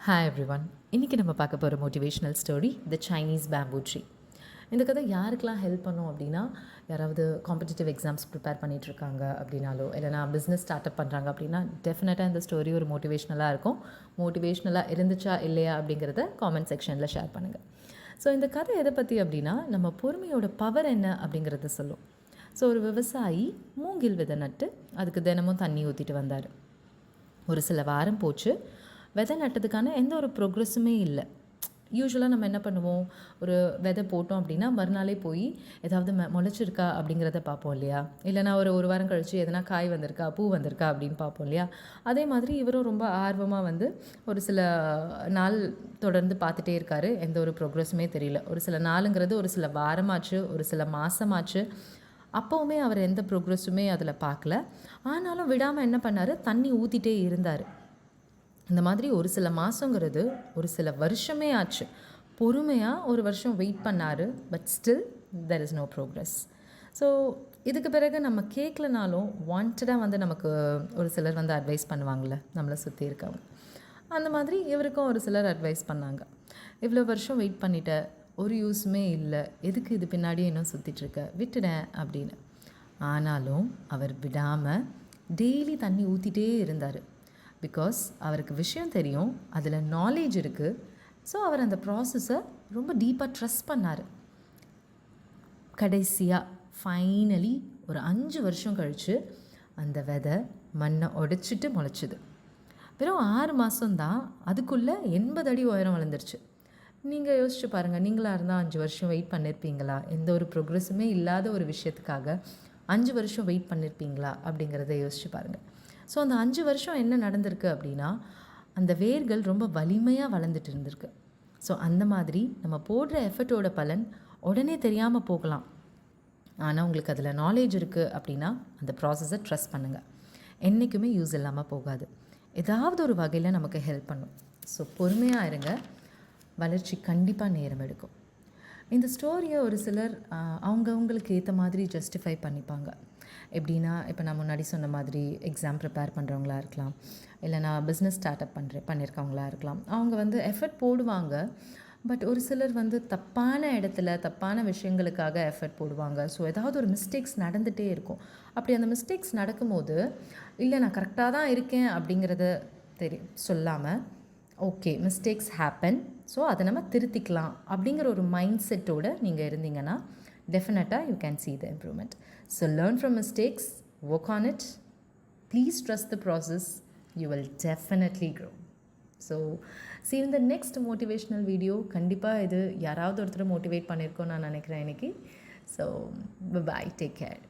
Hi everyone. இன்றைக்கி நம்ம பார்க்க போகிற motivational story the Chinese bamboo tree. இந்த கதை யாருக்கெல்லாம் ஹெல்ப் பண்ணும் அப்படின்னா, யாராவது காம்படிட்டிவ் எக்ஸாம்ஸ் ப்ரிப்பேர் பண்ணிகிட்ருக்காங்க அப்படின்னாலோ, இல்லைனா பிஸ்னஸ் ஸ்டார்ட் அப் பண்ணுறாங்க அப்படின்னா டெஃபினட்டாக இந்த ஸ்டோரி ஒரு மோட்டிவேஷ்னலாக இருக்கும். மோட்டிவேஷ்னலாக இருந்துச்சா இல்லையா அப்படிங்கிறத காமெண்ட் செக்ஷனில் ஷேர் பண்ணுங்கள். ஸோ இந்த கதை எதை பற்றி அப்படின்னா, நம்ம பொறுமையோட பவர் என்ன அப்படிங்கிறத சொல்லும். ஸோ ஒரு விவசாயி மூங்கில் விதை நட்டு அதுக்கு தினமும் தண்ணி ஊற்றிட்டு வந்தார். ஒரு சில வாரம் போச்சு. விதை நட்டதுக்கான எந்த ஒரு ப்ரோக்ரெஸுமே இல்லை. யூஸ்வலாக நம்ம என்ன பண்ணுவோம், ஒரு விதை போட்டோம் அப்படின்னா மறுநாளே போய் ஏதாவது முளைச்சிருக்கா அப்படிங்கிறத பார்ப்போம் இல்லையா? இல்லைனா ஒரு வாரம் கழித்து எதனா காய் வந்திருக்கா, பூ வந்திருக்கா அப்படின்னு பார்ப்போம் இல்லையா? அதே மாதிரி இவரும் ரொம்ப ஆர்வமாக ஒரு சில நாள் தொடர்ந்து பார்த்துட்டே இருக்கார். எந்த ஒரு ப்ரோக்ரெஸுமே தெரியல. ஒரு சில நாளுங்கிறது ஒரு சில வாரமாச்சு, ஒரு சில மாதமாச்சு. அப்போவுமே அவர் எந்த ப்ரோக்ரெஸுமே அதில் பார்க்கல. ஆனாலும் விடாமல் என்ன பண்ணார், தண்ணி ஊற்றிட்டே இருந்தார். இந்த மாதிரி ஒரு சில மாதங்கிறது ஒரு சில வருஷமே ஆச்சு. பொறுமையாக ஒரு வருஷம் வெயிட் பண்ணார். But still there is no progress. So இதுக்கு பிறகு நம்ம கேட்கலனாலும் வாண்டடாக நமக்கு ஒரு சிலர் அட்வைஸ் பண்ணுவாங்கள்ல, நம்மளை சுற்றி இருக்கவங்க. அந்த மாதிரி இவருக்கும் ஒரு சிலர் அட்வைஸ் பண்ணாங்க. இவ்வளோ வருஷம் வெயிட் பண்ணிட்ட, ஒரு யூஸுமே இல்லை, எதுக்கு இது பின்னாடியே இன்னும் சுற்றிட்டுருக்க, விட்டுடேன் அப்படின்னு. ஆனாலும் அவர் விடாமல் டெய்லி தண்ணி ஊற்றிட்டே இருந்தார். பிகாஸ் அவருக்கு விஷயம் தெரியும், அதில் நாலேஜ் இருக்குது. ஸோ அவர் அந்த ப்ராசஸை ரொம்ப டீப்பாக ட்ரஸ்ட் பண்ணார். கடைசியாக ஃபைனலி ஒரு 5 வருஷம் கழித்து அந்த விதை மண்ணை உடைச்சிட்டு முளைச்சிது. வெறும் 6 மாதம்தான், அதுக்குள்ளே 80 அடி உயரம் வளர்ந்துருச்சு. நீங்கள் யோசிச்சு பாருங்கள், நீங்களாக இருந்தால் 5 வருஷம் வெயிட் பண்ணியிருப்பீங்களா? எந்த ஒரு ப்ரோக்ரெஸுமே இல்லாத ஒரு விஷயத்துக்காக 5 வருஷம் வெயிட் பண்ணியிருப்பீங்களா அப்படிங்கிறத யோசிச்சு பாருங்கள். ஸோ அந்த 5 வருஷம் என்ன நடந்திருக்கு அப்படின்னா, அந்த வேர்கள் ரொம்ப வலிமையாக வளர்ந்துட்டு இருந்திருக்கு. ஸோ அந்த மாதிரி நம்ம போடுற எஃபர்ட்டோட பலன் உடனே தெரியாமல் போகலாம். ஆனால் உங்களுக்கு அதில் நாலேஜ் இருக்குது அப்படின்னா அந்த ப்ராசஸை ட்ரஸ்ட் பண்ணுங்கள். என்றைக்குமே யூஸ் இல்லாமல் போகாது. ஏதாவது ஒரு வகையில் நமக்கு ஹெல்ப் பண்ணும். ஸோ பொறுமையாக இருங்க, வளர்ச்சி கண்டிப்பாக நேரம் எடுக்கும். இந்த ஸ்டோரியை ஒரு சிலர் அவங்கவுங்களுக்கு ஏற்ற மாதிரி ஜஸ்டிஃபை பண்ணிப்பாங்க. எப்படின்னா, இப்போ நான் முன்னாடி சொன்ன மாதிரி எக்ஸாம் ப்ரிப்பேர் பண்ணுறவங்களா இருக்கலாம், இல்லைனா பிஸ்னஸ் ஸ்டார்ட் அப் பண்ணியிருக்கவங்களா இருக்கலாம். அவங்க எஃபர்ட் போடுவாங்க. பட் ஒரு சிலர் தப்பான இடத்துல தப்பான விஷயங்களுக்காக எஃபர்ட் போடுவாங்க. ஸோ ஏதாவது ஒரு மிஸ்டேக்ஸ் நடந்துகிட்டே இருக்கும். அப்படி அந்த மிஸ்டேக்ஸ் நடக்கும்போது, இல்லை நான் கரெக்டாக தான் இருக்கேன் அப்படிங்கிறத சொல்லாமல், ஓகே மிஸ்டேக்ஸ் ஹேப்பன், ஸோ அதை நம்ம திருத்திக்கலாம் அப்படிங்கிற ஒரு மைண்ட் செட்டோடு நீங்கள் இருந்தீங்கன்னா definitely you can see the improvement. So learn from mistakes, work on it, please trust the process, you will definitely grow. So see you in the next motivational video. கண்டிப்பாக இது யாராவது ஒருத்தர் மோட்டிவேட் பண்ணியிருக்கோன்னு நான் நினைக்கிறேன் இன்னைக்கு. So bye bye, take care.